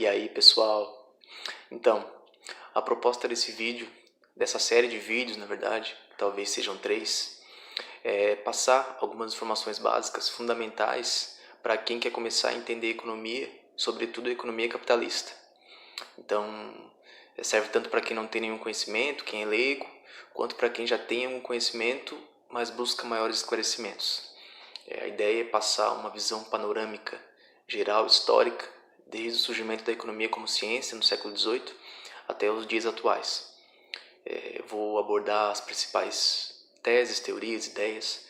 E aí, pessoal? Então, a proposta desse vídeo, dessa série de vídeos, na verdade, talvez sejam 3, é passar algumas informações básicas, fundamentais, para quem quer começar a entender economia, sobretudo a economia capitalista. Então, serve tanto para quem não tem nenhum conhecimento, quem é leigo, quanto para quem já tem algum conhecimento, mas busca maiores esclarecimentos. A ideia é passar uma visão panorâmica, geral, histórica, desde o surgimento da economia como ciência no século XVIII até os dias atuais. Vou abordar as principais teses, teorias, ideias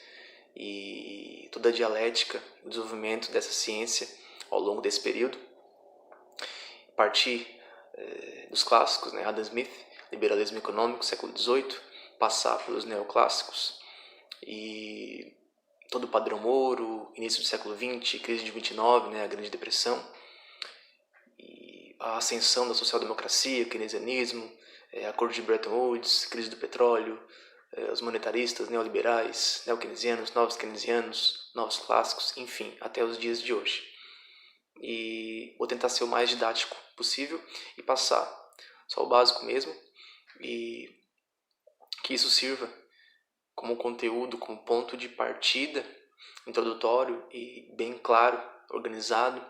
e toda a dialética, o desenvolvimento dessa ciência ao longo desse período. Partir dos clássicos, Adam Smith, liberalismo econômico, século XVIII, passar pelos neoclássicos e todo o padrão Moro, início do século XX, crise de 29, a Grande Depressão, e a ascensão da social-democracia, keynesianismo, acordo de Bretton Woods, crise do petróleo, os monetaristas, neoliberais, neo-keynesianos, novos keynesianos, novos clássicos, enfim, até os dias de hoje. E vou tentar ser o mais didático possível e passar só o básico mesmo, e que isso sirva como conteúdo, como ponto de partida introdutório e bem claro, organizado,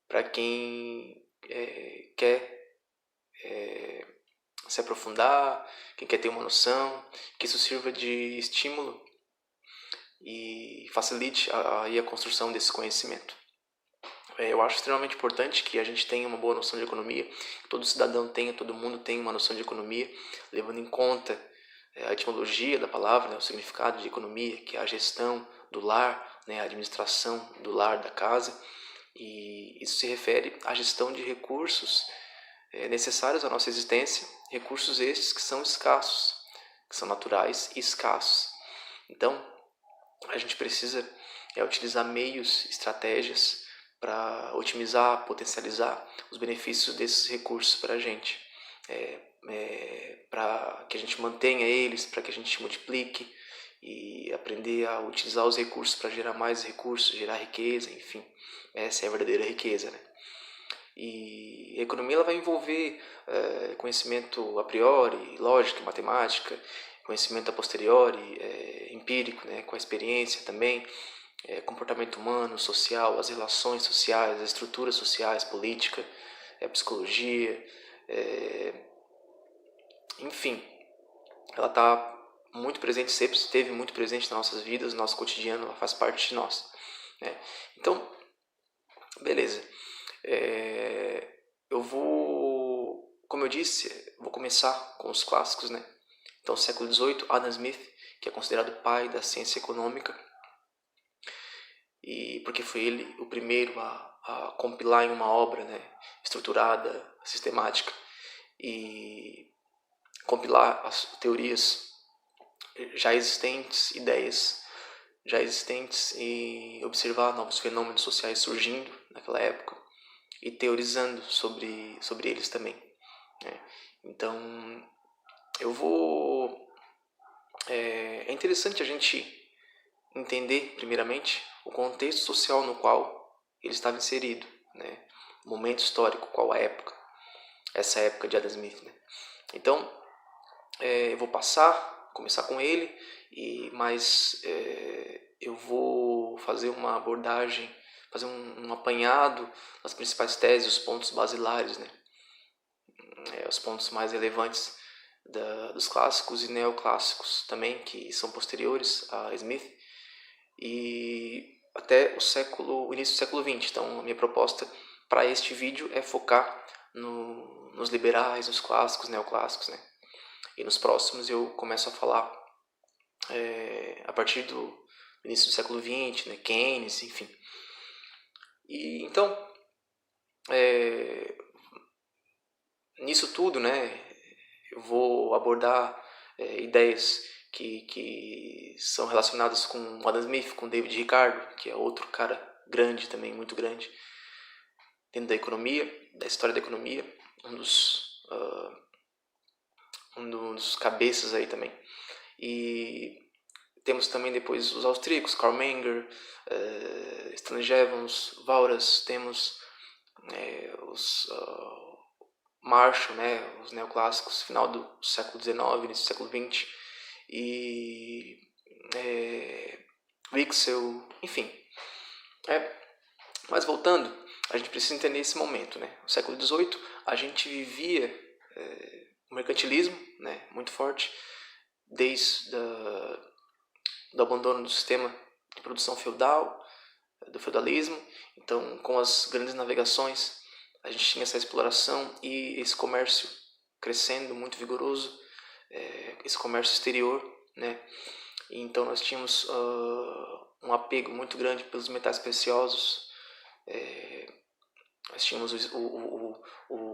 para quem quer se aprofundar, quem quer ter uma noção, que isso sirva de estímulo e facilite a construção desse conhecimento. Eu acho extremamente importante que a gente tenha uma boa noção de economia, que todo cidadão tenha, todo mundo tenha uma noção de economia, levando em conta a etimologia da palavra, o significado de economia, que é a gestão do lar, a administração do lar, da casa, e isso se refere à gestão de recursos necessários à nossa existência, recursos estes que são escassos, que são naturais e escassos. Então, a gente precisa utilizar meios, estratégias para otimizar, potencializar os benefícios desses recursos para a gente, para que a gente mantenha eles, para que a gente multiplique e aprender a utilizar os recursos para gerar mais recursos, gerar riqueza, enfim, essa é a verdadeira riqueza, E a economia ela vai envolver conhecimento a priori, lógica, matemática, conhecimento a posteriori, empírico, com a experiência também, comportamento humano, social, as relações sociais, as estruturas sociais, política, psicologia, enfim, ela está muito presente, sempre esteve muito presente nas nossas vidas, no nosso cotidiano, ela faz parte de nós. Então, beleza. Eu vou, como eu disse, vou começar com os clássicos, Então, século XVIII, Adam Smith, que é considerado o pai da ciência econômica, e porque foi ele o primeiro a compilar em uma obra, estruturada, sistemática, e compilar as teorias já existentes, ideias já existentes, e observar novos fenômenos sociais surgindo naquela época e teorizando sobre eles também. Então, eu vou... É interessante a gente entender, primeiramente, o contexto social no qual ele estava inserido, o momento histórico, qual a época, essa época de Adam Smith. Então, eu vou começar com ele, mas eu vou fazer uma abordagem, fazer um apanhado das principais teses, os pontos basilares, os pontos mais relevantes dos clássicos e neoclássicos também, que são posteriores a Smith, e até o início do século XX. Então, a minha proposta para este vídeo é focar nos liberais, nos clássicos, neoclássicos, E nos próximos eu começo a falar a partir do início do século XX, Keynes, enfim. E então, nisso tudo, eu vou abordar ideias que são relacionadas com Adam Smith, com David Ricardo, que é outro cara grande também, muito grande, dentro da economia, da história da economia, um dos cabeças aí também. E temos também depois os austríacos, Karl Menger, Stanley Jevons, Walras, temos os Marshall, né, os neoclássicos, final do século XIX, início do século XX, e Wixel, enfim. Mas voltando, a gente precisa entender esse momento, né? No século XVIII, a gente vivia o mercantilismo, né, muito forte, desde do abandono do sistema de produção feudal, do feudalismo. Então, com as grandes navegações, a gente tinha essa exploração e esse comércio crescendo, muito vigoroso, esse comércio exterior, né? E então nós tínhamos um apego muito grande pelos metais preciosos. Nós tínhamos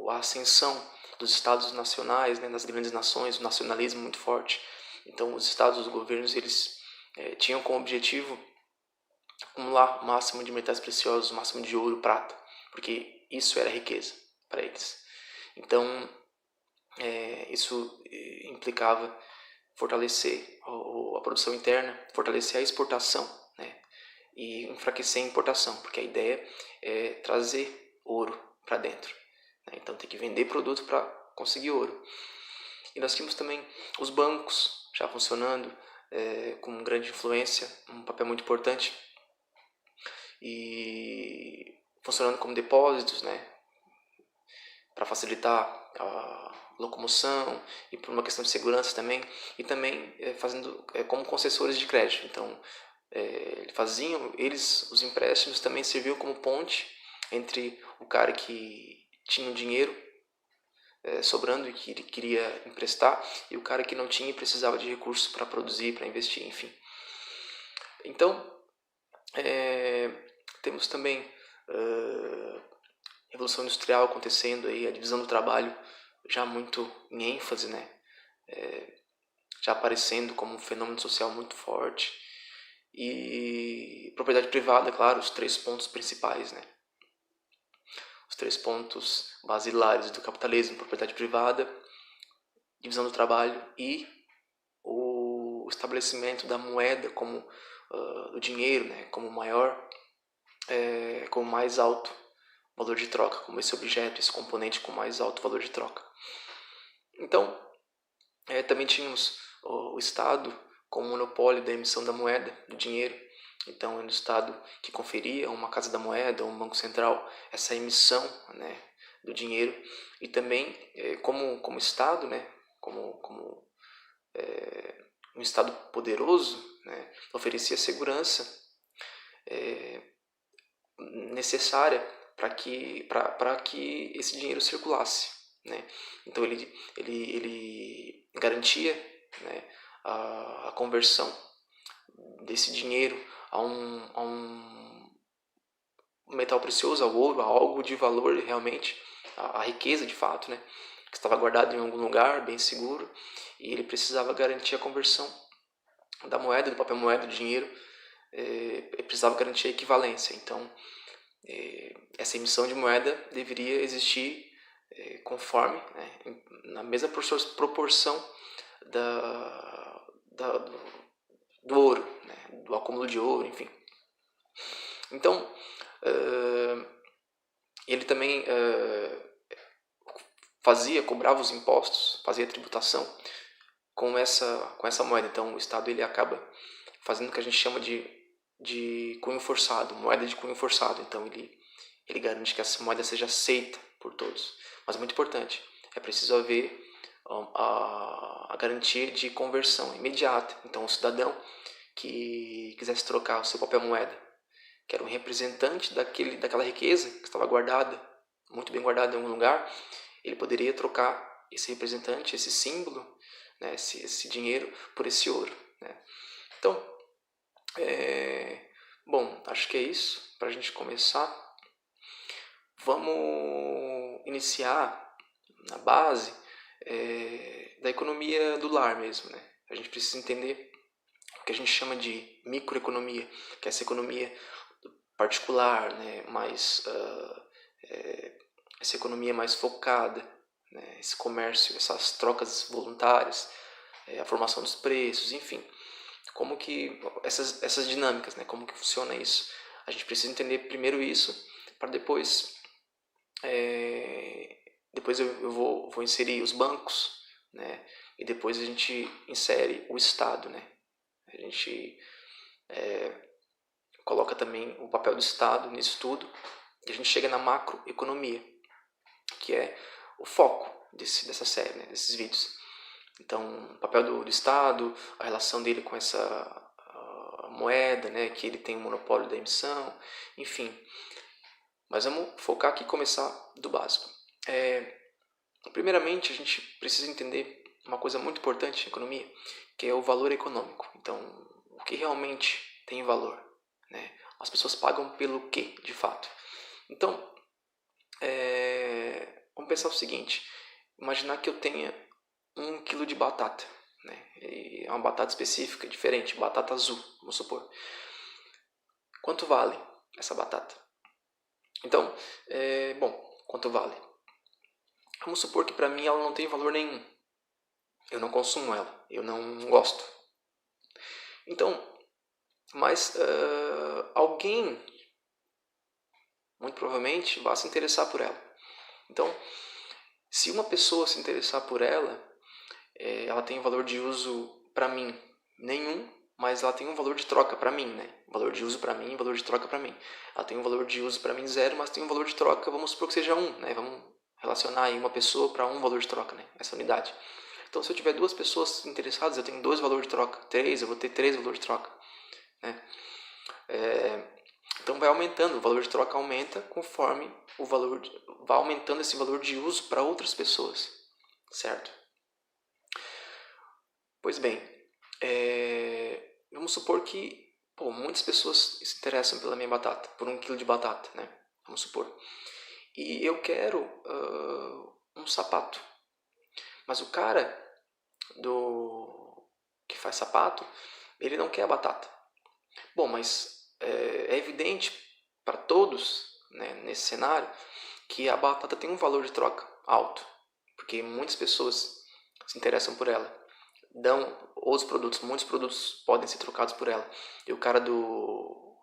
a ascensão dos estados nacionais, né, das grandes nações, o nacionalismo muito forte. Então os estados, os governos, eles tinham como objetivo acumular o máximo de metais preciosos, o máximo de ouro, prata, porque isso era riqueza para eles. Então isso implicava fortalecer a produção interna, fortalecer a exportação, né, e enfraquecer a importação, porque a ideia é trazer ouro para dentro, né? Então tem que vender produto para conseguir ouro. E nós tínhamos também os bancos já funcionando com grande influência, um papel muito importante, e funcionando como depósitos, né, para facilitar a locomoção e por uma questão de segurança também, e também fazendo como concessores de crédito. Então faziam eles os empréstimos, também serviam como ponte entre o cara que tinha o dinheiro sobrando e que queria emprestar, e o cara que não tinha e precisava de recursos para produzir, para investir, enfim. Então temos também Revolução Industrial acontecendo aí, a divisão do trabalho já muito em ênfase, né? Já aparecendo como um fenômeno social muito forte. E propriedade privada, claro, os 3 pontos principais, né? Os 3 pontos basilares do capitalismo: propriedade privada, divisão do trabalho e o estabelecimento da moeda como do dinheiro, né? Como maior, como mais alto valor de troca, como esse objeto, esse componente com mais alto valor de troca. Então, também tínhamos o Estado como monopólio da emissão da moeda, do dinheiro. Então, era o Estado que conferia a uma casa da moeda ou um banco central essa emissão, né, do dinheiro. E também, como Estado, né, como um Estado poderoso, né, oferecia segurança necessária para que esse dinheiro circulasse, né? Então ele garantia, né, a conversão desse dinheiro a um metal precioso, ao ouro, a algo de valor realmente, a riqueza de fato, né, que estava guardado em algum lugar bem seguro, e ele precisava garantir a conversão da moeda, do papel moeda, do dinheiro, precisava garantir a equivalência. Então essa emissão de moeda deveria existir conforme, né, na mesma proporção do ouro, né, do acúmulo de ouro, enfim. Então, ele também cobrava os impostos, fazia a tributação com essa moeda. Então, o Estado ele acaba fazendo o que a gente chama de cunho forçado, moeda de cunho forçado. Então, ele garante que essa moeda seja aceita por todos. Mas muito importante, é preciso haver a garantia de conversão imediata. Então, o cidadão que quisesse trocar o seu papel moeda, que era um representante daquela riqueza que estava guardada, muito bem guardada em algum lugar, ele poderia trocar esse representante, esse símbolo, né, esse dinheiro, por esse ouro, né? Então, bom, acho que é isso para a gente começar. Vamos iniciar na base da economia do lar mesmo, né? A gente precisa entender o que a gente chama de microeconomia, que é essa economia particular, né? Essa economia mais focada, né? Esse comércio, essas trocas voluntárias, a formação dos preços, enfim. Como que essas dinâmicas, né? Como que funciona isso? A gente precisa entender primeiro isso, para depois depois eu vou inserir os bancos, né? E depois a gente insere o Estado, né? A gente coloca também o papel do Estado nisso tudo. E a gente chega na macroeconomia, que é o foco dessa série, né? Desses vídeos. Então, o papel do Estado, a relação dele com essa moeda, né? Que ele tem o monopólio da emissão, enfim. Mas vamos focar aqui e começar do básico. Primeiramente, a gente precisa entender uma coisa muito importante na economia, que é o valor econômico. Então, o que realmente tem valor, né? As pessoas pagam pelo que, de fato? Então, vamos pensar o seguinte: imaginar que eu tenha 1 quilo de batata, né? E é uma batata específica, diferente, batata azul, vamos supor. Quanto vale essa batata? Então, bom, quanto vale? Vamos supor que para mim ela não tem valor nenhum. Eu não consumo ela, eu não gosto. Então, mas alguém, muito provavelmente, vai se interessar por ela. Então, se uma pessoa se interessar por ela, ela tem valor de uso para mim nenhum, mas ela tem um valor de troca para mim, né? Valor de uso para mim, valor de troca para mim. Ela tem um valor de uso para mim 0, mas tem um valor de troca, vamos supor que seja 1, né? Vamos relacionar aí uma pessoa para um valor de troca, né? Essa unidade. Então, se eu tiver 2 pessoas interessadas, eu tenho 2 valores de troca. 3, eu vou ter 3 valores de troca, né? Então vai aumentando, o valor de troca aumenta conforme o valor vai aumentando esse valor de uso para outras pessoas, certo? Pois bem, vamos supor que muitas pessoas se interessam pela minha batata, por 1 quilo de batata, né? Vamos supor. E eu quero um sapato. Mas o cara que faz sapato, ele não quer a batata. Bom, mas é evidente para todos, né, nesse cenário, que a batata tem um valor de troca alto, porque muitas pessoas se interessam por ela, dão outros produtos, muitos produtos podem ser trocados por ela, e o cara do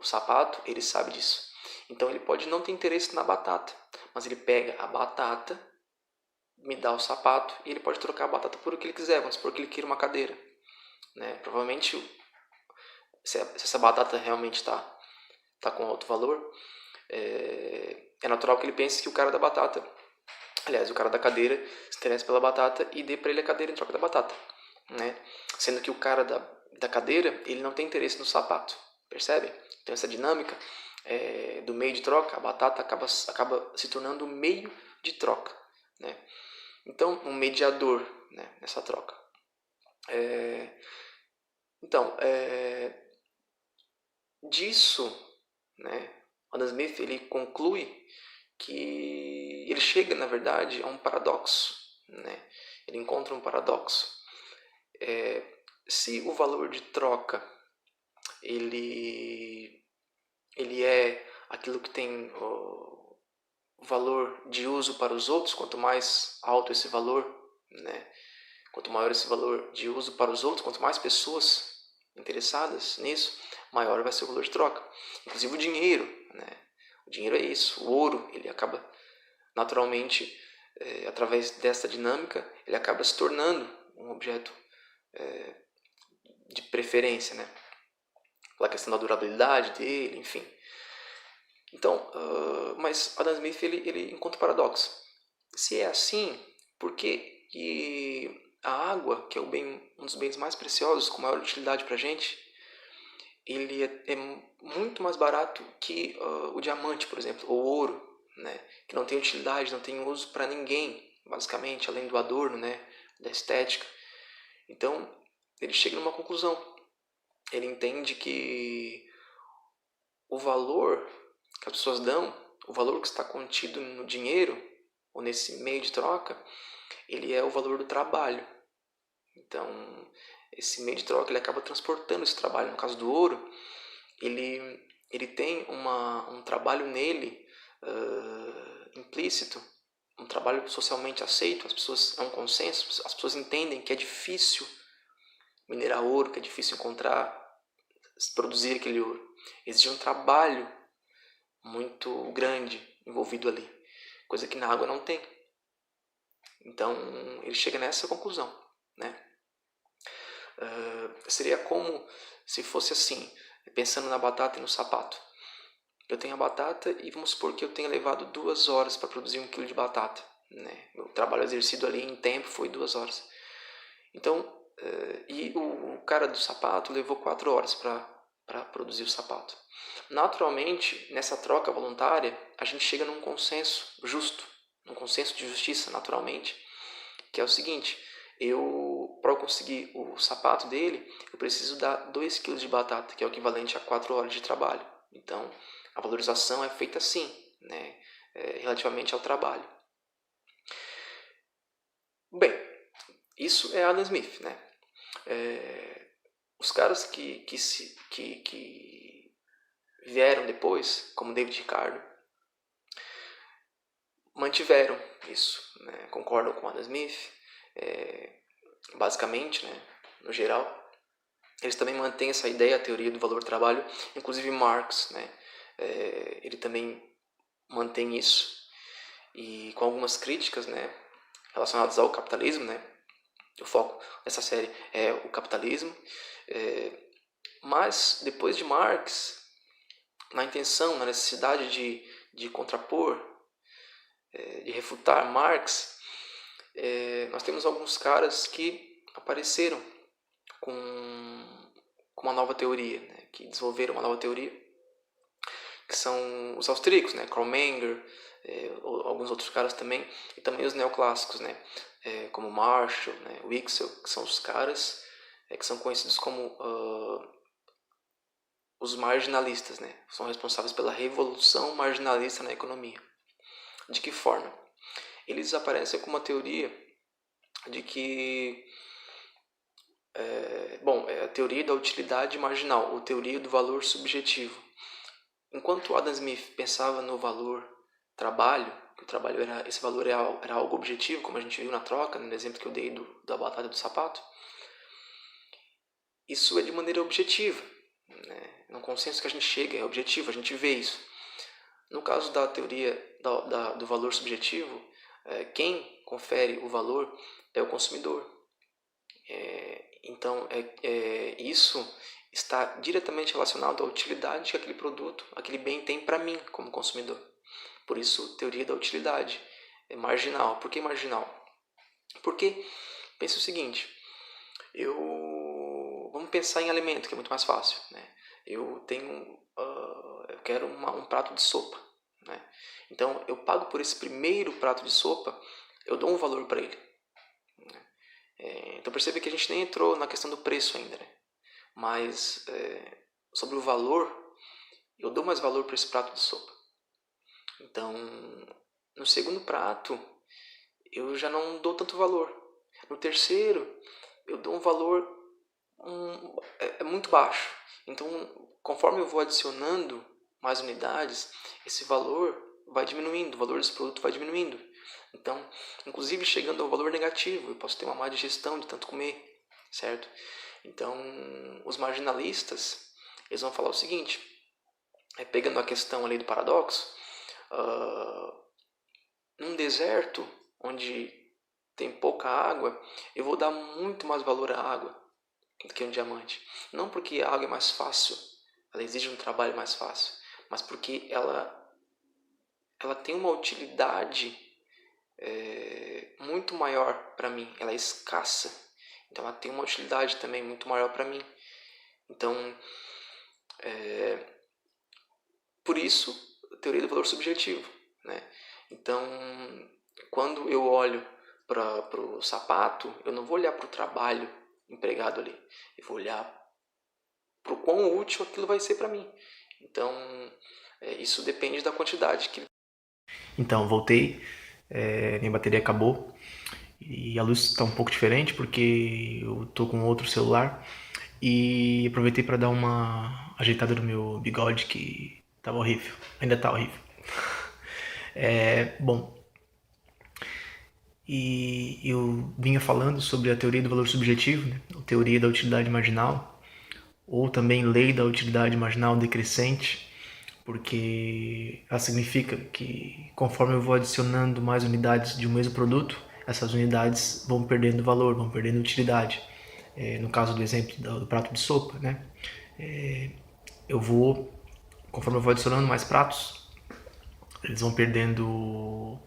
sapato, ele sabe disso. Então ele pode não ter interesse na batata, mas ele pega a batata, me dá o sapato, e ele pode trocar a batata por o que ele quiser, vamos supor que ele queira uma cadeira, né? Provavelmente, se essa batata realmente está com alto valor, é natural que ele pense que o cara da batata, aliás, o cara da cadeira, se interessa pela batata e dê para ele a cadeira em troca da batata, né? Sendo que o cara da cadeira, ele não tem interesse no sapato, percebe? Então essa dinâmica do meio de troca, a batata acaba se tornando um meio de troca, né? Então, um mediador, né, nessa troca. Então, disso, né, Adam Smith ele conclui que ele chega, na verdade, a um paradoxo, né? Ele encontra um paradoxo. Se o valor de troca ele é aquilo que tem o valor de uso para os outros, quanto mais alto esse valor, né? Quanto maior esse valor de uso para os outros, quanto mais pessoas interessadas nisso, maior vai ser o valor de troca. Inclusive o dinheiro, né? O dinheiro é isso. O ouro, ele acaba naturalmente, através dessa dinâmica, ele acaba se tornando um objeto de preferência, né? Pela questão da durabilidade dele, enfim. Então, mas Adam Smith ele encontra o paradoxo. Se é assim, por que a água, que é um dos bens mais preciosos, com maior utilidade para a gente, ele é muito mais barato que o diamante, por exemplo, ou o ouro, né? Que não tem utilidade, não tem uso para ninguém, basicamente, além do adorno, né? Da estética. Então, ele chega numa conclusão. Ele entende que o valor que as pessoas dão, o valor que está contido no dinheiro, ou nesse meio de troca, ele é o valor do trabalho. Então, esse meio de troca ele acaba transportando esse trabalho. No caso do ouro, ele tem um trabalho nele implícito, um trabalho socialmente aceito. As pessoas, é um consenso, as pessoas entendem que é difícil minerar ouro, que é difícil encontrar, produzir aquele ouro. Existe um trabalho muito grande envolvido ali, coisa que na água não tem. Então ele chega nessa conclusão, né? Seria como se fosse assim, pensando na batata e no sapato. Eu tenho a batata e vamos supor que eu tenha levado 2 horas para produzir 1 quilo de batata, né? Meu trabalho exercido ali em tempo foi 2 horas. Então, e o cara do sapato levou 4 horas para produzir o sapato. Naturalmente, nessa troca voluntária, a gente chega num consenso justo, num consenso de justiça, naturalmente, que é o seguinte: para eu conseguir o sapato dele, eu preciso dar 2 kg de batata, que é o equivalente a 4 horas de trabalho. Então, a valorização é feita assim, né, relativamente ao trabalho. Bem, isso é Adam Smith, né? Os caras que vieram depois, como David Ricardo, mantiveram isso, né? Concordam com Adam Smith, basicamente, né? No geral. Eles também mantêm essa ideia, a teoria do valor do trabalho, inclusive Marx, né? Ele também mantém isso, e com algumas críticas, né, relacionadas ao capitalismo, né? O foco dessa série é o capitalismo, mas depois de Marx, na intenção, na necessidade de contrapor, de refutar Marx, nós temos alguns caras que apareceram com uma nova teoria, né, que desenvolveram uma nova teoria, que são os austríacos, né, Karl Menger, alguns outros caras também, e também os neoclássicos, né, como Marshall, né, Wicksell, que são os caras que são conhecidos como os marginalistas, né, são responsáveis pela revolução marginalista na economia. De que forma? Eles aparecem com uma teoria de que é a teoria da utilidade marginal, ou teoria do valor subjetivo. Enquanto Adam Smith pensava no valor trabalho, que o trabalho esse valor era algo objetivo, como a gente viu na troca, no exemplo que eu dei da batata e do sapato, isso é de maneira objetiva, né? No consenso que a gente chega é objetivo, a gente vê isso. No caso da teoria do valor subjetivo, quem confere o valor é o consumidor. Então, isso está diretamente relacionado à utilidade que aquele produto, aquele bem tem para mim como consumidor. Por isso, teoria da utilidade é marginal. Por que marginal? Porque, pense o seguinte, vamos pensar em alimento, que é muito mais fácil, né? Eu quero um prato de sopa, né? Então, eu pago por esse primeiro prato de sopa, eu dou um valor para ele. Então percebe que a gente nem entrou na questão do preço ainda, né? Mas sobre o valor, eu dou mais valor para esse prato de sopa. Então, no segundo prato, eu já não dou tanto valor. No terceiro, eu dou um valor muito baixo. Então, conforme eu vou adicionando mais unidades, esse valor vai diminuindo, o valor desse produto vai diminuindo. Então, inclusive chegando ao valor negativo, eu posso ter uma má digestão de tanto comer, certo? Então, os marginalistas, eles vão falar o seguinte, pegando a questão ali do paradoxo, num deserto onde tem pouca água, eu vou dar muito mais valor à água do que um diamante. Não porque a água é mais fácil, ela exige um trabalho mais fácil, mas porque ela tem uma utilidade muito maior para mim, ela é escassa, então ela tem uma utilidade também muito maior para mim. Então, por isso, a teoria do valor subjetivo, né? Então, quando eu olho para o sapato, eu não vou olhar para o trabalho empregado ali, eu vou olhar para o quão útil aquilo vai ser para mim. Então, isso depende da quantidade que... Então, voltei, minha bateria acabou e a luz está um pouco diferente porque eu estou com outro celular e aproveitei para dar uma ajeitada no meu bigode que estava horrível, ainda está horrível. Bom, e eu vinha falando sobre a teoria do valor subjetivo, né? A teoria da utilidade marginal, ou também lei da utilidade marginal decrescente, porque ela significa que conforme eu vou adicionando mais unidades de um mesmo produto, essas unidades vão perdendo valor, vão perdendo utilidade. No caso do exemplo do prato de sopa, né? Conforme eu vou adicionando mais pratos, eles vão perdendo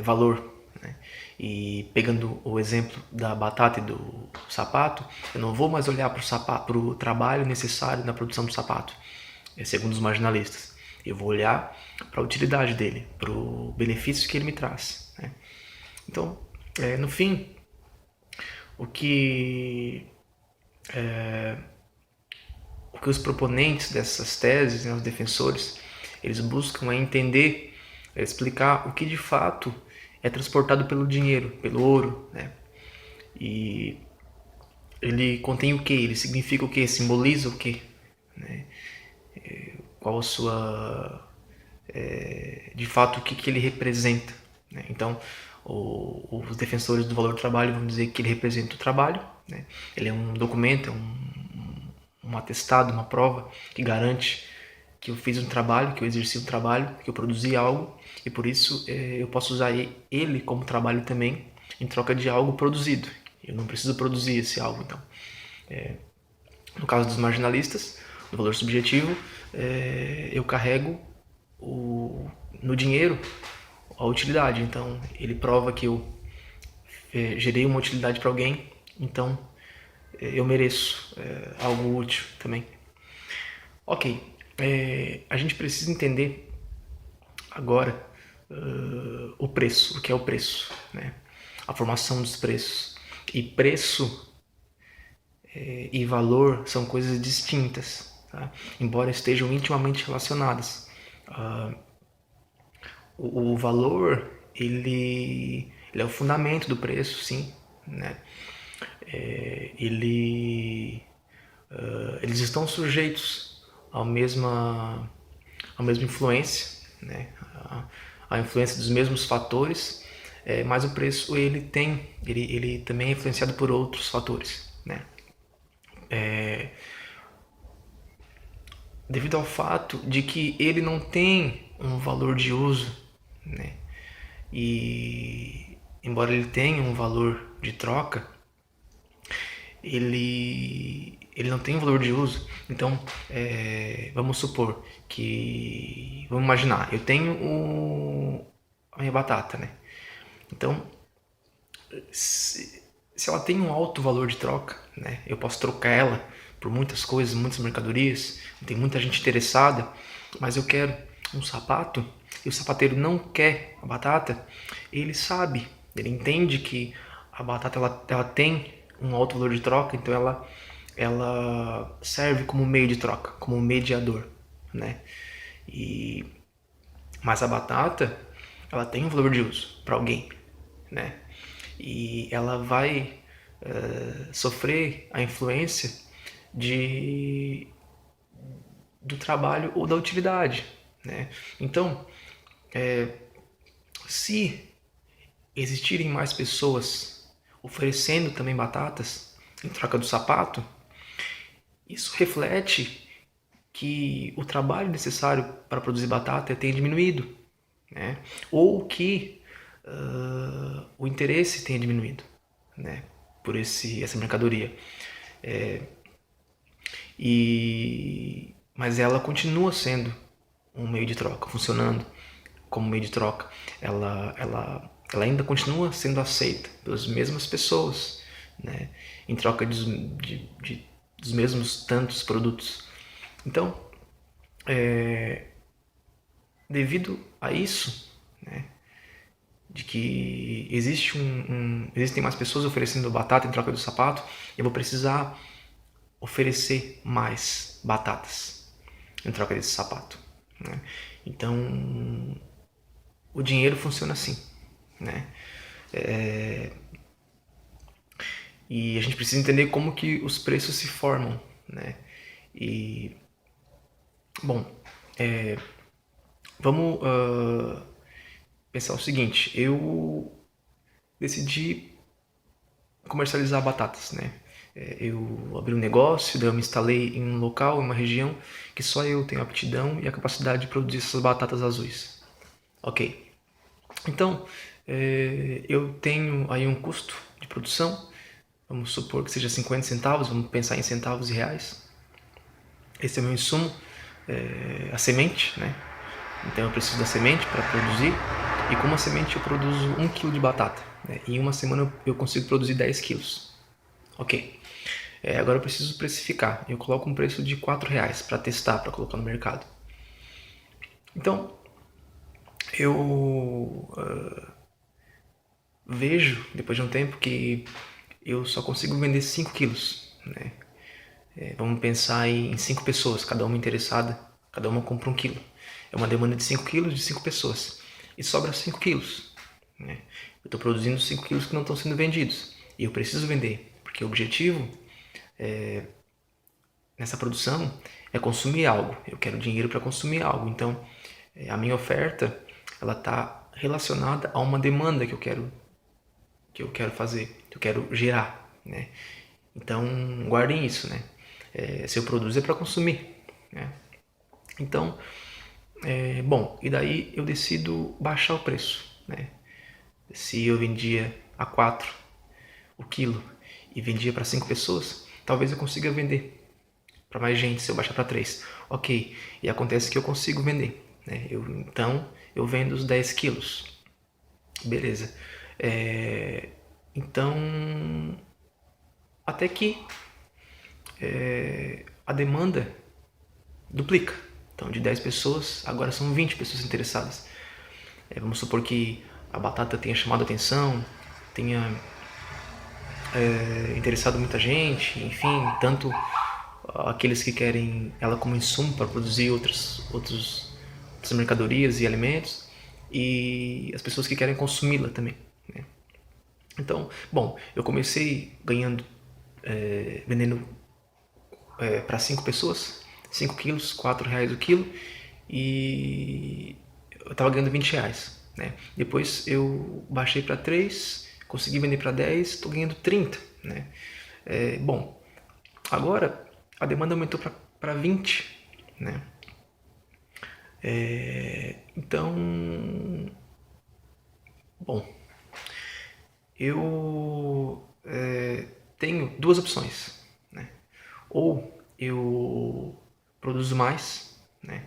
valor, né? E pegando o exemplo da batata e do sapato, eu não vou mais olhar para o trabalho necessário na produção do sapato, segundo os marginalistas. Eu vou olhar para a utilidade dele, para o benefício que ele me traz, né? Então, no fim, o que os proponentes dessas teses, né, os defensores, eles buscam entender, explicar o que de fato é transportado pelo dinheiro, pelo ouro, né? E ele contém o que? Ele significa o que? Simboliza o que? Né? Qual a sua... de fato, o que ele representa, né? Então, os defensores do valor do trabalho vão dizer que ele representa o trabalho, né? Ele é um documento, um atestado, uma prova que garante que eu fiz um trabalho, que eu exerci um trabalho, que eu produzi algo, e por isso eu posso usar ele como trabalho também em troca de algo produzido. Eu não preciso produzir esse algo, então. No caso dos marginalistas, do valor subjetivo, eu carrego no dinheiro a utilidade. Então, ele prova que eu gerei uma utilidade para alguém, então eu mereço algo útil também. Ok, a gente precisa entender agora o preço, o que é o preço, né? A formação dos preços. E preço e valor são coisas distintas, tá? Embora estejam intimamente relacionadas. O valor, ele é o fundamento do preço, sim, né? Eles estão sujeitos à mesma influência, né? A influência dos mesmos fatores, mas o preço ele também é influenciado por outros fatores, né? Devido ao fato de que ele não tem um valor de uso, né? E embora ele tenha um valor de troca, ele não tem um valor de uso. Então, vamos supor que... Vamos imaginar, eu tenho a minha batata, né? Então, se ela tem um alto valor de troca, né? Eu posso trocar ela por muitas coisas, muitas mercadorias, tem muita gente interessada, mas eu quero um sapato e o sapateiro não quer a batata, ele sabe, ele entende que a batata ela tem um alto valor de troca, então ela serve como meio de troca, como mediador, né? Mas a batata, ela tem um valor de uso para alguém, né? E ela vai sofrer a influência do trabalho ou da utilidade, né? Então, se existirem mais pessoas oferecendo também batatas em troca do sapato, isso reflete que o trabalho necessário para produzir batata tenha diminuído, né? Ou que o interesse tenha diminuído, né? Por essa mercadoria. Mas ela continua sendo um meio de troca, funcionando como meio de troca. Ela ainda continua sendo aceita pelas mesmas pessoas, né? Em troca dos mesmos tantos produtos. Então, devido a isso, né, de que existem mais pessoas oferecendo batata em troca do sapato, eu vou precisar oferecer mais batatas em troca desse sapato, né? Então, o dinheiro funciona assim, né? E a gente precisa entender como que os preços se formam, né? E, bom, vamos pensar o seguinte, eu decidi comercializar batatas, né? Eu abri um negócio, daí eu me instalei em um local, em uma região que só eu tenho aptidão e a capacidade de produzir essas batatas azuis. Ok. Então, eu tenho aí um custo de produção, vamos supor que seja 50 centavos, vamos pensar em centavos e reais. Esse é o meu insumo, a semente, né? Então eu preciso da semente para produzir, e com uma semente eu produzo 1 kg de batata, né? Em uma semana eu consigo produzir 10 quilos. Ok. Agora eu preciso precificar. Eu coloco um preço de R$ 4 para testar, para colocar no mercado. Então, eu vejo, depois de um tempo, que eu só consigo vender 5 quilos, né? Vamos pensar em 5 pessoas, cada uma interessada, cada uma compra 1 quilo. É uma demanda de 5 quilos de 5 pessoas. E sobra 5 quilos, né? Eu estou produzindo 5 quilos que não estão sendo vendidos. E eu preciso vender, porque o objetivo nessa produção é consumir algo. Eu quero dinheiro para consumir algo. Então, a minha oferta ela está relacionada a uma demanda que eu quero fazer, que eu quero gerar, né? Então, guardem isso, né? Se eu produzo é para consumir, né? Então, bom, e daí eu decido baixar o preço, né? Se eu vendia a 4 o quilo e vendia para 5 pessoas, talvez eu consiga vender para mais gente se eu baixar para 3. Ok, e acontece que eu consigo vender, né? Então, eu vendo os 10 quilos. Beleza. Então, até que a demanda duplica. Então, de 10 pessoas, agora são 20 pessoas interessadas. Vamos supor que a batata tenha chamado a atenção, tenha interessado muita gente, enfim, tanto aqueles que querem ela como insumo para produzir outras mercadorias e alimentos, e as pessoas que querem consumi-la também, né? Então, bom, eu comecei ganhando, vendendo para 5 pessoas, 5 quilos, R$ 4 o quilo, e eu estava ganhando R$ 20, né? Depois eu baixei para 3, consegui vender para 10, estou ganhando 30, né? Bom, agora a demanda aumentou para 20, né? Então, bom, eu tenho duas opções, né? Ou eu produzo mais, né?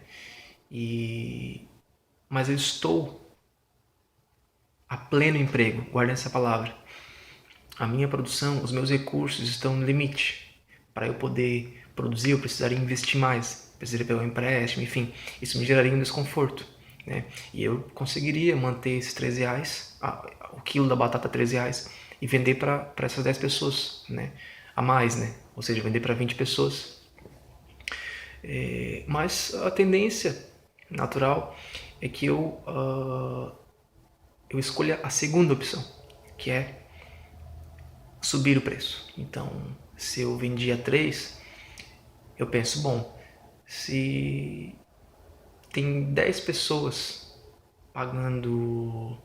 Mas eu estou a pleno emprego, guardem essa palavra. A minha produção, os meus recursos estão no limite. Para eu poder produzir, eu precisaria investir mais, precisaria pegar um empréstimo, enfim, isso me geraria um desconforto, né? E eu conseguiria manter esses R$ 13, o quilo da batata R$ 13, e vender para essas 10 pessoas, né? A mais, né? Ou seja, vender para 20 pessoas. Mas a tendência natural é que eu escolha a segunda opção, que é subir o preço. Então, se eu vendia 3, eu penso, bom, se tem 10 pessoas pagando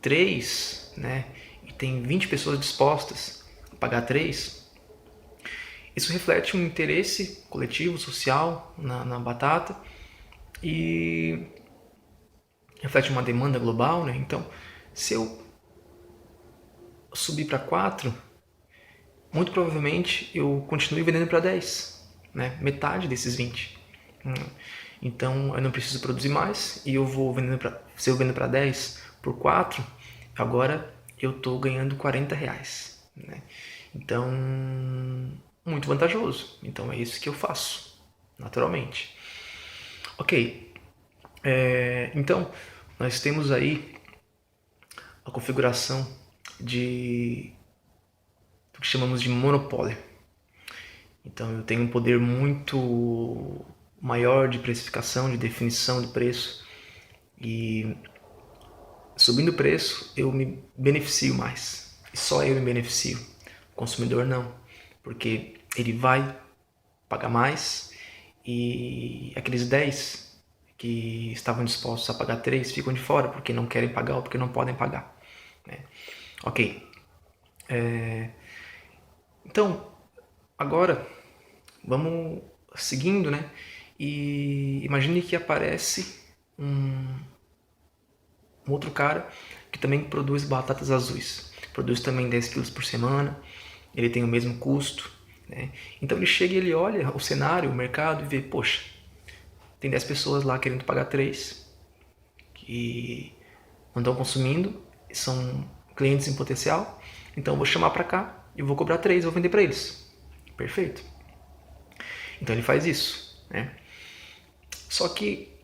3, né, e tem 20 pessoas dispostas a pagar 3, isso reflete um interesse coletivo, social na batata, e reflete uma demanda global, né? Então, se eu subir para 4, muito provavelmente eu continue vendendo para 10, né? Metade desses 20. Então, eu não preciso produzir mais, e eu vou vendendo se eu vendo para 10 por 4, agora eu estou ganhando R$ 40, né? Então, muito vantajoso. Então, é isso que eu faço, naturalmente. Ok, então nós temos aí a configuração do que chamamos de monopólio. Então eu tenho um poder muito maior de precificação, de definição de preço, e subindo o preço eu me beneficio mais, e só eu me beneficio, o consumidor não, porque ele vai pagar mais, e aqueles 10 que estavam dispostos a pagar 3 ficam de fora porque não querem pagar ou porque não podem pagar, né? Ok. Então, agora, vamos seguindo, né? E imagine que aparece um outro cara que também produz batatas azuis. Produz também 10 quilos por semana, ele tem o mesmo custo, né? Então ele chega e ele olha o cenário, o mercado e vê, poxa, tem 10 pessoas lá querendo pagar 3, que não estão consumindo, são clientes em potencial, então eu vou chamar para cá e vou cobrar 3, vou vender para eles. Perfeito. Então ele faz isso, né? Só que,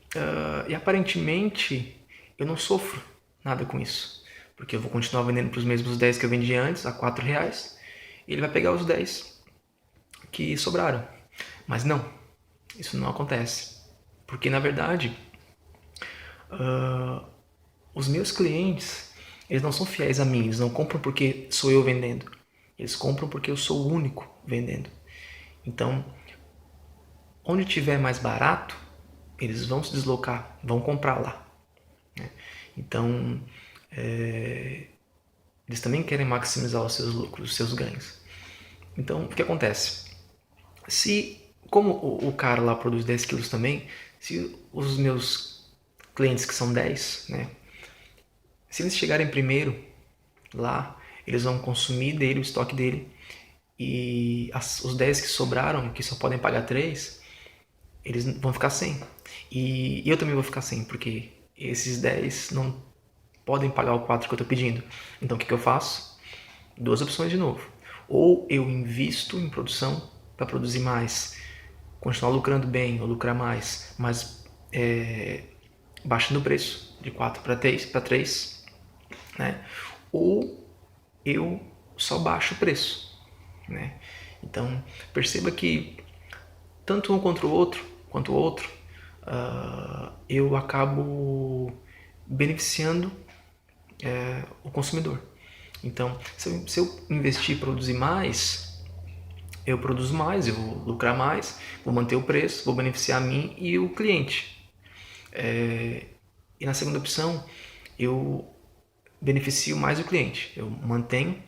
e aparentemente, eu não sofro nada com isso. Porque eu vou continuar vendendo para os mesmos 10 que eu vendi antes, a R$4. E ele vai pegar os 10 que sobraram. Mas não, isso não acontece. Porque, na verdade, os meus clientes, eles não são fiéis a mim. Eles não compram porque sou eu vendendo. Eles compram porque eu sou o único vendendo. Então, onde tiver mais barato, eles vão se deslocar, vão comprar lá. Então, eles também querem maximizar os seus lucros, os seus ganhos. Então, o que acontece? Se, como o cara lá produz 10 quilos também, se os meus clientes que são 10, né, se eles chegarem primeiro lá, eles vão consumir dele, o estoque dele, e os 10 que sobraram, que só podem pagar 3, eles vão ficar sem. E eu também vou ficar sem, porque esses 10 não podem pagar o 4 que eu estou pedindo. Então o que eu faço? Duas opções de novo. Ou eu invisto em produção para produzir mais, continuar lucrando bem ou lucrar mais, mas baixando o preço de 4 para 3, né? Ou eu só baixo o preço, né? Então perceba que tanto um quanto o outro, eu acabo beneficiando o consumidor. Então, se eu investir e produzir mais, eu produzo mais, eu vou lucrar mais, vou manter o preço, vou beneficiar a mim e o cliente. E na segunda opção, eu beneficio mais o cliente. Eu mantenho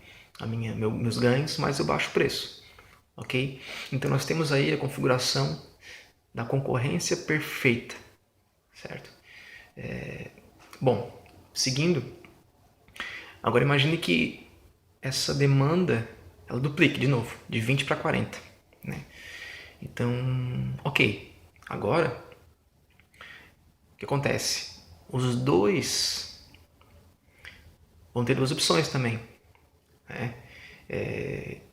meus ganhos, mas eu baixo o preço. Ok? Então nós temos aí a configuração da concorrência perfeita. Certo? Bom, seguindo, agora imagine que essa demanda ela duplique de novo, de 20 para 40. Né? Então, ok. Agora, o que acontece? Os dois vão ter duas opções também. Né?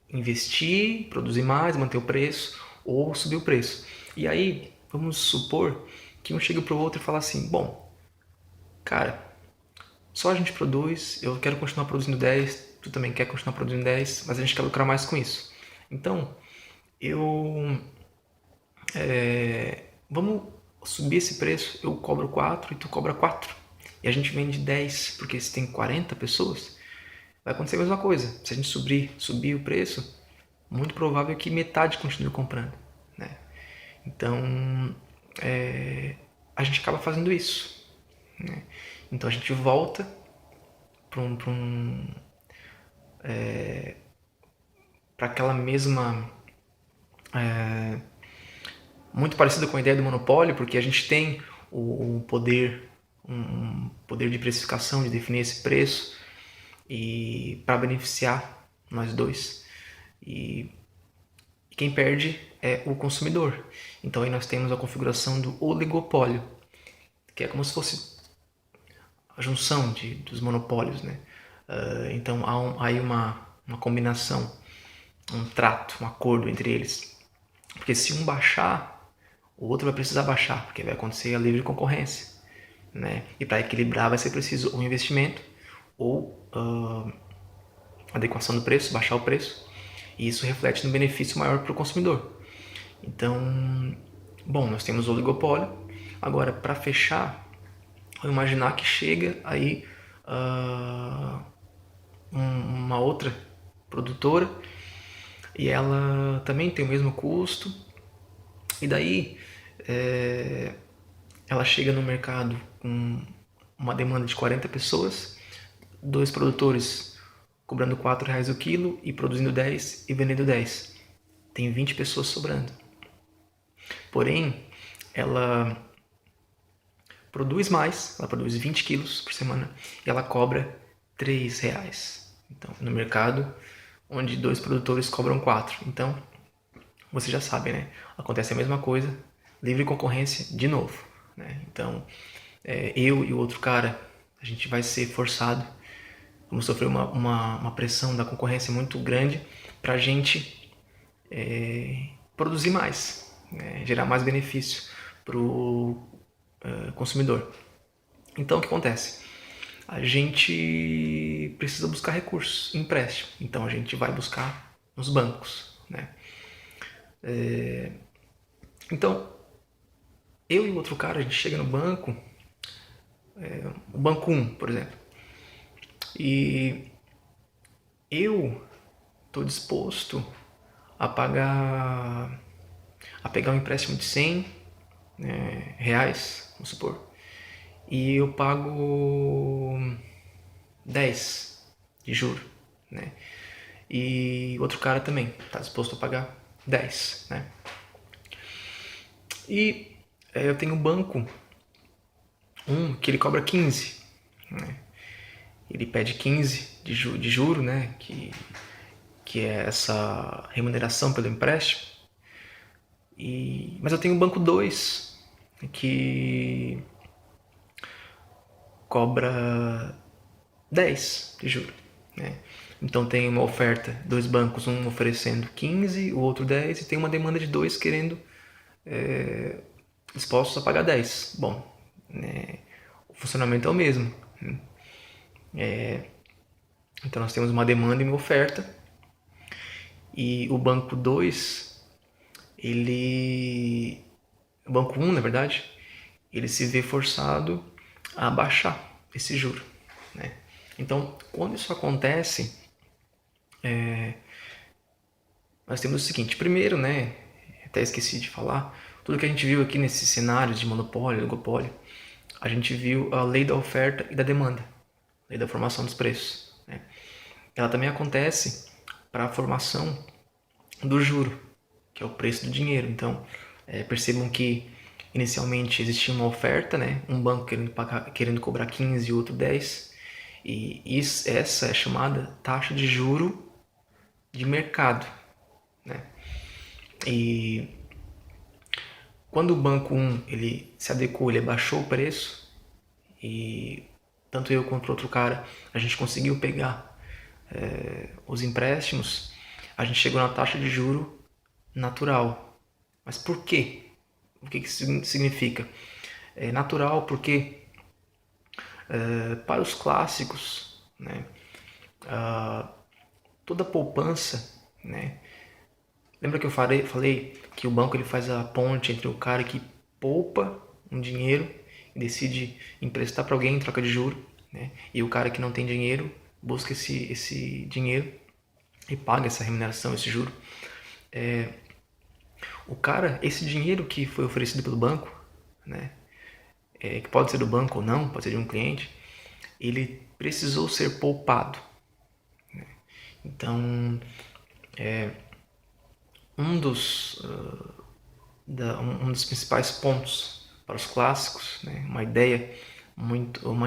Investir, produzir mais, manter o preço ou subir o preço. E aí, vamos supor que um chega para o outro e fala assim, bom, cara, só a gente produz, eu quero continuar produzindo 10, tu também quer continuar produzindo 10, mas a gente quer lucrar mais com isso. Então, vamos subir esse preço, eu cobro 4 e tu cobra 4. E a gente vende 10, porque se tem 40 pessoas, vai acontecer a mesma coisa. Se a gente subir o preço, muito provável que metade continue comprando. Né? Então, a gente acaba fazendo isso. Né? Então a gente volta para aquela mesma muito parecida com a ideia do monopólio, porque a gente tem o poder, um poder de precificação, de definir esse preço e para beneficiar nós dois. E quem perde é o consumidor. Então aí nós temos a configuração do oligopólio, que é como se fosse a junção dos monopólios, né? Então há aí uma combinação, um trato, um acordo entre eles. Porque se um baixar, o outro vai precisar baixar, porque vai acontecer a livre concorrência. Né? E para equilibrar vai ser preciso ou investimento ou adequação do preço, baixar o preço. E isso reflete no benefício maior para o consumidor. Então, bom, nós temos o oligopólio. Agora, para fechar, vou imaginar que chega aí uma outra produtora e ela também tem o mesmo custo. E daí ela chega no mercado com uma demanda de 40 pessoas, dois produtores cobrando R$ 4 o quilo e produzindo 10 e vendendo 10. Tem 20 pessoas sobrando. Porém, ela produz mais, ela produz 20 quilos por semana e ela cobra R$ 3. Então, no mercado, onde 2 produtores cobram 4. Então, você já sabe, né? Acontece a mesma coisa, livre concorrência de novo, né? Então, eu e o outro cara, a gente vai ser forçado, vamos sofrer uma pressão da concorrência muito grande para a gente produzir mais, né? Gerar mais benefício para o consumidor. Então, o que acontece? A gente precisa buscar recursos, empréstimo. Então, a gente vai buscar nos bancos, né? Então, eu e o outro cara, a gente chega no banco, o banco 1, por exemplo, e eu estou disposto a pagar, a pegar um empréstimo de 100 reais, vamos supor, e eu pago 10 de juro, né? E outro cara também está disposto a pagar 10, né? E eu tenho um banco, que ele cobra 15, né? Ele pede 15 de juro, né? Que é essa remuneração pelo empréstimo. Mas eu tenho um banco 2 que cobra 10 de juro, né? Então tem uma oferta, 2 bancos, um oferecendo 15, o outro 10, e tem uma demanda de 2 querendo, dispostos a pagar 10. Bom, né, o funcionamento é o mesmo. Então nós temos uma demanda e uma oferta, e o banco 2, o banco 1, na verdade, ele se vê forçado a baixar esse juro, né? Então, quando isso acontece, nós temos o seguinte: primeiro, né, até esqueci de falar, tudo que a gente viu aqui nesses cenários de monopólio, oligopólio, a gente viu a lei da oferta e da demanda, lei da formação dos preços, né? Ela também acontece para a formação do juro, que é o preço do dinheiro. Então, percebam que inicialmente existia uma oferta, né? Um banco querendo cobrar 15 e outro 10, e essa é chamada taxa de juro de mercado, né? E quando o banco 1 ele se adequou, ele abaixou o preço, e tanto eu quanto o outro cara, a gente conseguiu pegar os empréstimos, a gente chegou na taxa de juro natural. Mas por quê? O que isso significa? É natural porque, para os clássicos, né, toda poupança, né, lembra que eu falei que o banco ele faz a ponte entre o cara que poupa um dinheiro e decide emprestar para alguém em troca de juro, né, e o cara que não tem dinheiro busca esse dinheiro e paga essa remuneração, esse juro. O cara, esse dinheiro que foi oferecido pelo banco, né, que pode ser do banco ou não, pode ser de um cliente, ele precisou ser poupado. Então, um dos principais pontos para os clássicos, né, uma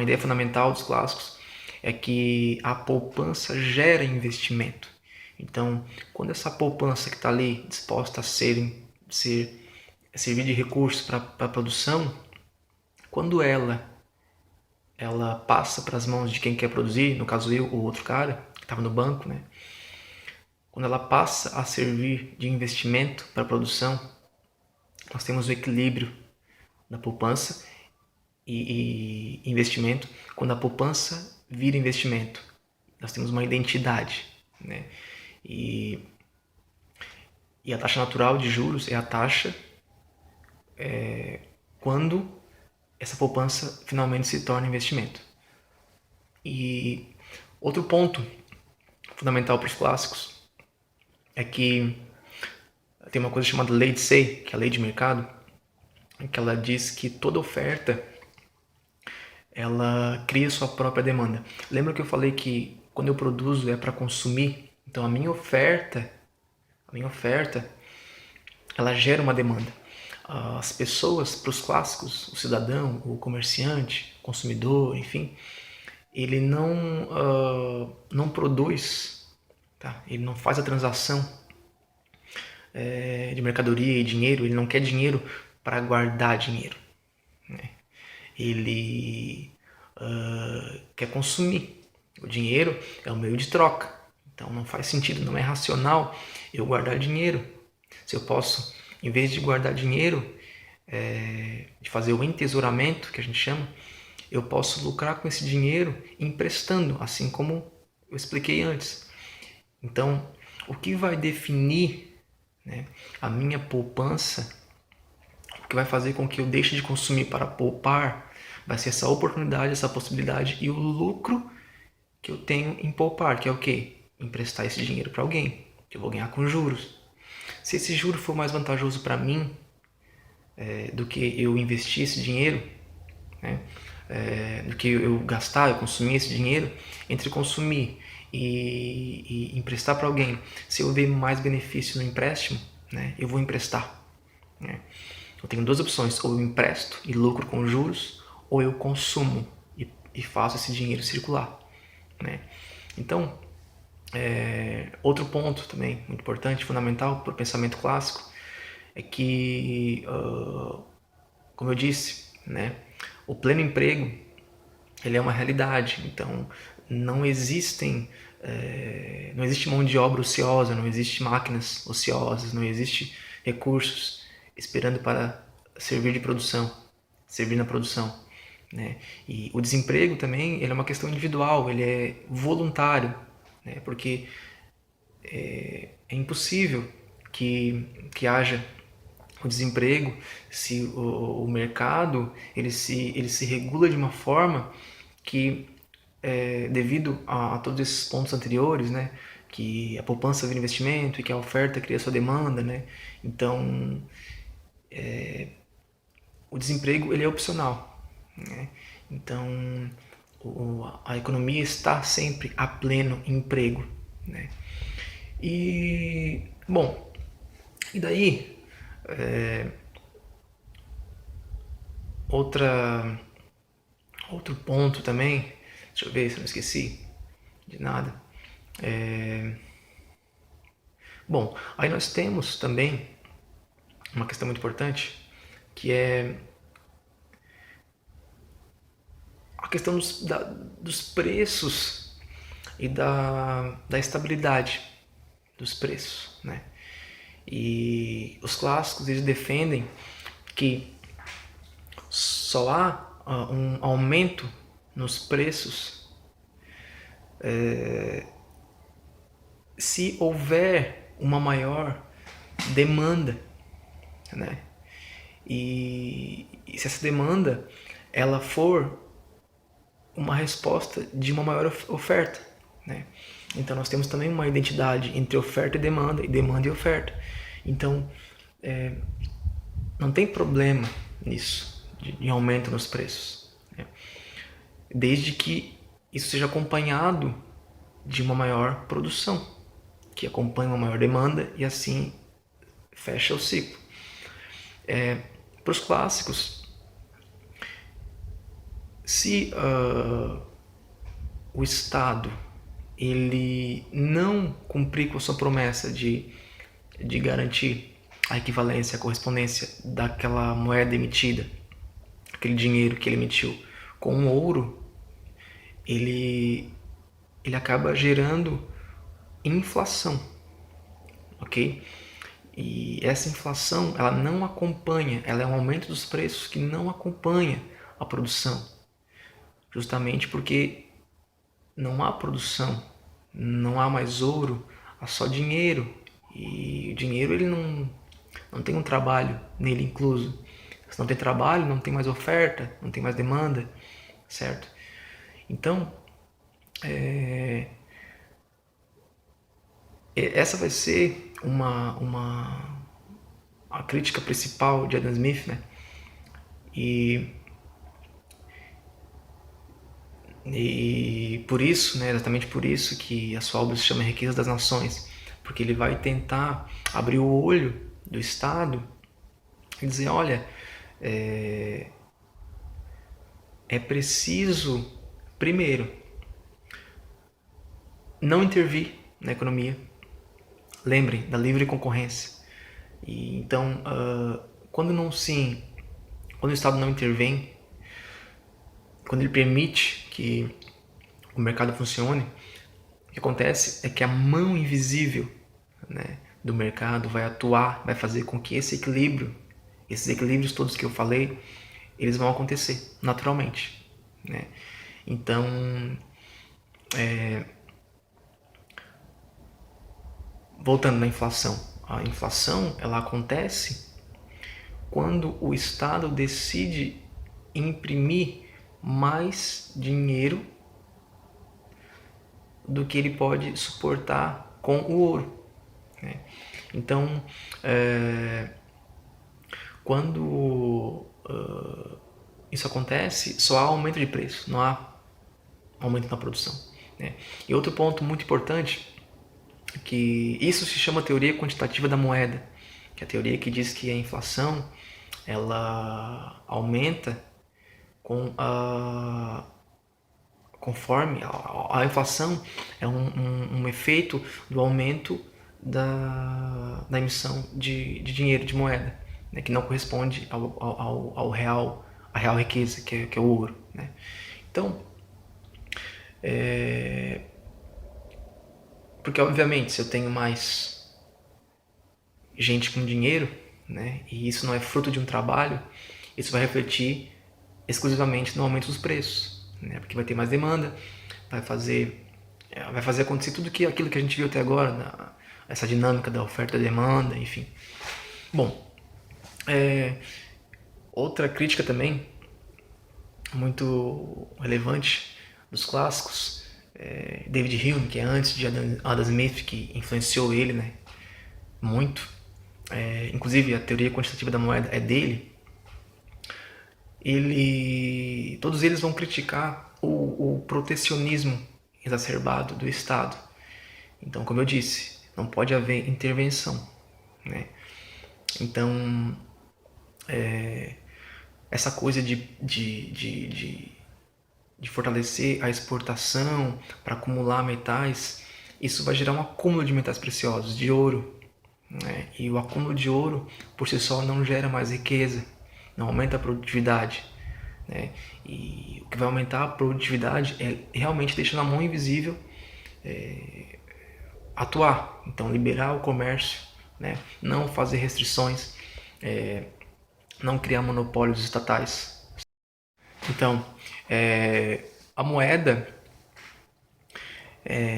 ideia fundamental dos clássicos é que a poupança gera investimento. Então, quando essa poupança que está ali disposta a servir de recurso para a produção, quando ela passa para as mãos de quem quer produzir, no caso eu ou outro cara que estava no banco, né? Quando ela passa a servir de investimento para a produção, nós temos o equilíbrio da poupança e investimento. Quando a poupança vira investimento, nós temos uma identidade, né? E a taxa natural de juros é a taxa quando essa poupança finalmente se torna investimento. E outro ponto fundamental para os clássicos é que tem uma coisa chamada lei de Say, que é a lei de mercado, que ela diz que toda oferta ela cria sua própria demanda. Lembra que eu falei que quando eu produzo é para consumir, então a minha oferta, ela gera uma demanda. As pessoas, para os clássicos, o cidadão, o comerciante, o consumidor, enfim, ele não produz, tá? Ele não faz a transação de mercadoria e dinheiro, ele não quer dinheiro para guardar dinheiro, né? Ele quer consumir. O dinheiro é um meio de troca, então não faz sentido, não é racional eu guardar dinheiro. Se eu posso, em vez de guardar dinheiro, de fazer o entesouramento, que a gente chama, eu posso lucrar com esse dinheiro emprestando, assim como eu expliquei antes. Então, o que vai definir, né, a minha poupança, o que vai fazer com que eu deixe de consumir para poupar, vai ser essa oportunidade, essa possibilidade e o lucro que eu tenho em poupar, que é o quê? Emprestar esse dinheiro para alguém, que eu vou ganhar com juros. Se esse juro for mais vantajoso para mim do que eu investir esse dinheiro, né, do que eu gastar, eu consumir esse dinheiro, entre consumir e emprestar para alguém, se eu ver mais benefício no empréstimo, né, eu vou emprestar. Né? Eu tenho duas opções: ou eu empresto e lucro com juros, ou eu consumo e faço esse dinheiro circular. Né? Então, outro ponto também muito importante, fundamental para o pensamento clássico, é que, como eu disse, né, o pleno emprego ele é uma realidade. Então, não existe mão de obra ociosa, não existe máquinas ociosas, não existe recursos esperando para servir na produção. Né? E o desemprego também ele é uma questão individual, ele é voluntário, né? Porque é impossível que haja o desemprego se o mercado ele se regula de uma forma que, devido a todos esses pontos anteriores, né, que a poupança vira investimento e que a oferta cria sua demanda, né, então o desemprego ele é opcional, né, então a economia está sempre a pleno emprego, né, e bom, e daí outro ponto também, deixa eu ver se eu não esqueci de nada. Bom, aí nós temos também uma questão muito importante, que é a questão dos preços e da estabilidade dos preços, né? E os clássicos eles defendem que só há um aumento nos preços se houver uma maior demanda, né? E se essa demanda ela for uma resposta de uma maior oferta, né? Então nós temos também uma identidade entre oferta e demanda e oferta. Então não tem problema nisso, de aumento nos preços, né? Desde que isso seja acompanhado de uma maior produção, que acompanhe uma maior demanda e assim fecha o ciclo. Para os clássicos, se o Estado ele não cumprir com a sua promessa de garantir a equivalência, a correspondência daquela moeda emitida, aquele dinheiro que ele emitiu com ouro, ele acaba gerando inflação, ok? E essa inflação ela não acompanha, ela é um aumento dos preços que não acompanha a produção, justamente porque não há produção, não há mais ouro, há só dinheiro. E o dinheiro ele não tem um trabalho nele incluso. Se não tem trabalho, não tem mais oferta, não tem mais demanda, certo? Então, essa vai ser a crítica principal de Adam Smith, né? E E por isso, né, exatamente por isso que a sua obra se chama Riqueza das Nações, porque ele vai tentar abrir o olho do Estado e dizer, olha, é preciso, primeiro, não intervir na economia. Lembrem da livre concorrência. E então, quando o Estado não intervém, quando ele permite que o mercado funcione, o que acontece é que a mão invisível, né, do mercado vai atuar, vai fazer com que esses equilíbrios todos que eu falei, eles vão acontecer naturalmente, né? Então, voltando na inflação, a inflação ela acontece quando o Estado decide imprimir mais dinheiro do que ele pode suportar com o ouro, né? Então, quando isso acontece, só há aumento de preço, não há aumento na produção, né? E outro ponto muito importante é que isso se chama teoria quantitativa da moeda, que é a teoria que diz que a inflação ela aumenta com conforme a inflação é um efeito do aumento da emissão de dinheiro, de moeda, né, que não corresponde ao real, à real riqueza, que é o ouro, né? Então, porque obviamente se eu tenho mais gente com dinheiro, né, e isso não é fruto de um trabalho, isso vai refletir exclusivamente no aumento dos preços, né, porque vai ter mais demanda, vai fazer acontecer tudo aquilo que a gente viu até agora, essa dinâmica da oferta e demanda, enfim. Bom, outra crítica também muito relevante dos clássicos, David Hume, que é antes de Adam Smith, que influenciou ele, né, muito, inclusive a teoria quantitativa da moeda é dele. Todos eles vão criticar o protecionismo exacerbado do Estado. Então, como eu disse, não pode haver intervenção, né? Então, essa coisa de fortalecer a exportação para acumular metais, isso vai gerar um acúmulo de metais preciosos, de ouro, né? E o acúmulo de ouro, por si só, não gera mais riqueza, não aumenta a produtividade, né? E o que vai aumentar a produtividade é realmente deixar na mão invisível atuar. Então, liberar o comércio, né? Não fazer restrições, não criar monopólios estatais. Então, a moeda,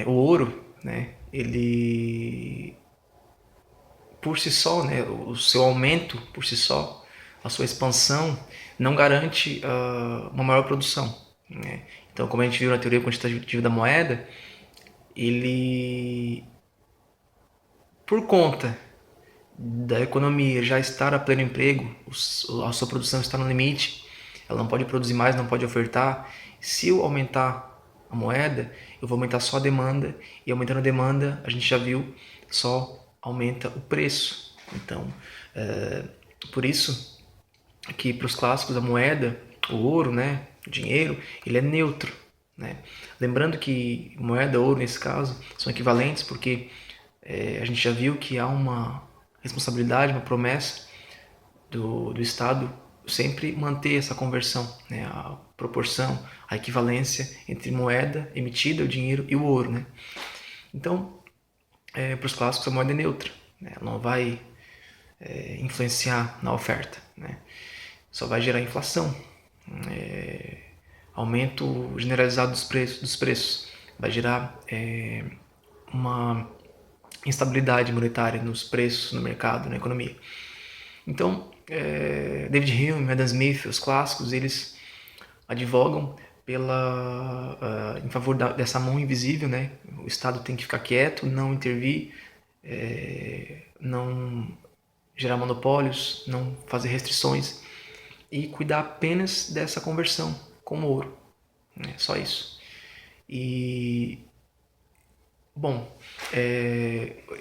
o ouro, né? Ele, por si só, né? O seu aumento por si só, a sua expansão, não garante uma maior produção, né? Então, como a gente viu na teoria quantitativa da moeda, ele, por conta da economia já estar a pleno emprego, a sua produção está no limite, ela não pode produzir mais, não pode ofertar. Se eu aumentar a moeda, eu vou aumentar só a demanda, e aumentando a demanda, a gente já viu, só aumenta o preço. Então, por isso que para os clássicos a moeda, o ouro, né, o dinheiro, ele é neutro, né? Lembrando que moeda e ouro, nesse caso, são equivalentes porque a gente já viu que há uma responsabilidade, uma promessa do Estado sempre manter essa conversão, né? A proporção, a equivalência entre moeda emitida, o dinheiro e o ouro, né? Então, para os clássicos a moeda é neutra, né? Ela não vai influenciar na oferta, né? Só vai gerar inflação, aumento generalizado dos preços, vai gerar uma instabilidade monetária nos preços, no mercado, na economia. Então, David Hume, Adam Smith, os clássicos, eles advogam em favor dessa mão invisível, né? O Estado tem que ficar quieto, não intervir, não gerar monopólios, não fazer restrições e cuidar apenas dessa conversão com ouro, né? Só isso. E, bom,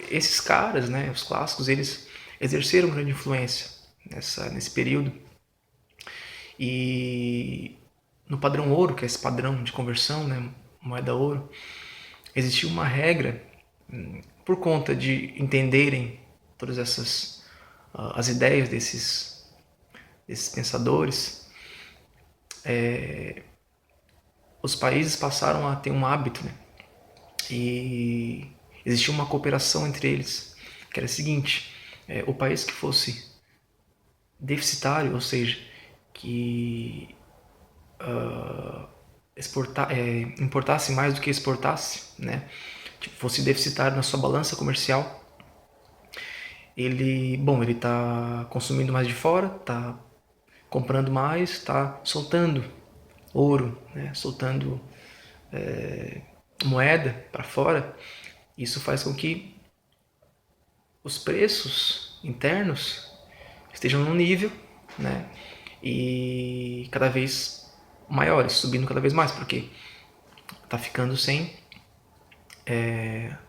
esses caras, né, os clássicos, eles exerceram grande influência nesse período. E no padrão ouro, que é esse padrão de conversão, né, moeda ouro, existia uma regra, por conta de entenderem todas essas as ideias desses pensadores. Os países passaram a ter um hábito, né? E existia uma cooperação entre eles, que era a seguinte: o país que fosse deficitário, ou seja, que importasse mais do que exportasse, né? Tipo, fosse deficitário na sua balança comercial, ele está consumindo mais de fora, está comprando mais, está soltando ouro, né? Soltando moeda para fora. Isso faz com que os preços internos estejam num nível, né? E cada vez maiores, subindo cada vez mais, porque tá ficando sem,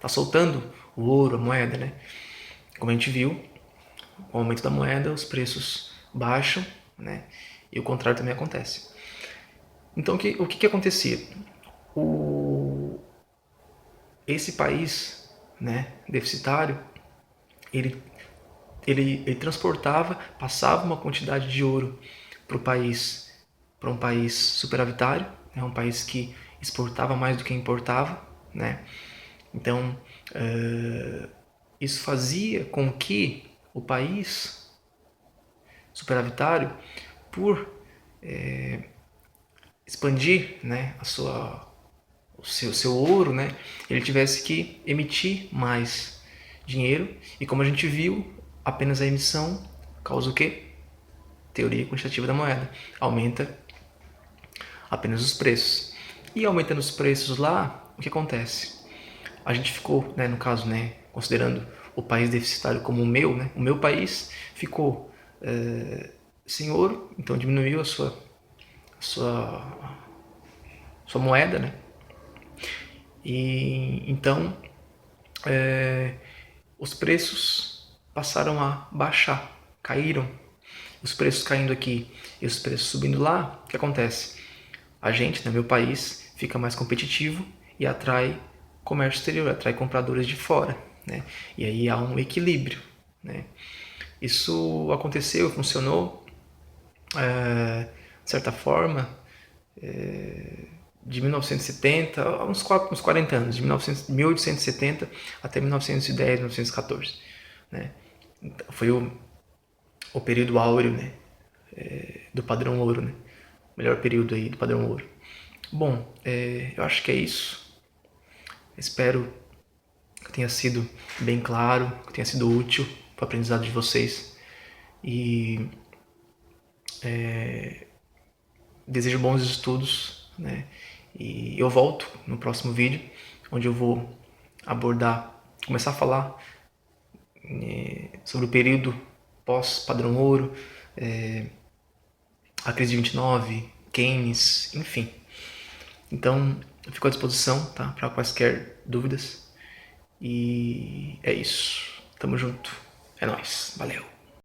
tá soltando o ouro, a moeda, né? Como a gente viu, com o aumento da moeda, os preços baixam, né? E o contrário também acontece. Então, o que acontecia? Esse país, né, deficitário, ele transportava, passava uma quantidade de ouro para um país superavitário, né, um país que exportava mais do que importava, né? Então, isso fazia com que o país superavitário, por expandir, né, o seu ouro, né, ele tivesse que emitir mais dinheiro. E como a gente viu, apenas a emissão causa o quê? Teoria quantitativa da moeda. Aumenta apenas os preços. E aumentando os preços lá, o que acontece? A gente ficou, né, no caso, né, considerando o país deficitário como o meu, né, o meu país ficou sem ouro, então diminuiu a sua moeda, né? E então os preços passaram a baixar, caíram. Os preços caindo aqui e os preços subindo lá, o que acontece? A gente, né, meu país, fica mais competitivo e atrai comércio exterior, atrai compradores de fora, né? E aí há um equilíbrio, né? Isso aconteceu, funcionou, de certa forma, de 1970, uns 40 anos, de 1870 até 1910, 1914, né? Então, foi o período áureo, né, do padrão ouro, né? O melhor período aí do padrão ouro. Bom, eu acho que é isso. Espero que tenha sido bem claro, que tenha sido útil para o aprendizado de vocês. E desejo bons estudos, né? E eu volto no próximo vídeo, onde eu vou começar a falar sobre o período pós-padrão ouro, a crise de 29, Keynes, enfim. Então, eu fico à disposição, tá, para quaisquer dúvidas. E é isso. Tamo junto. É nóis. Valeu.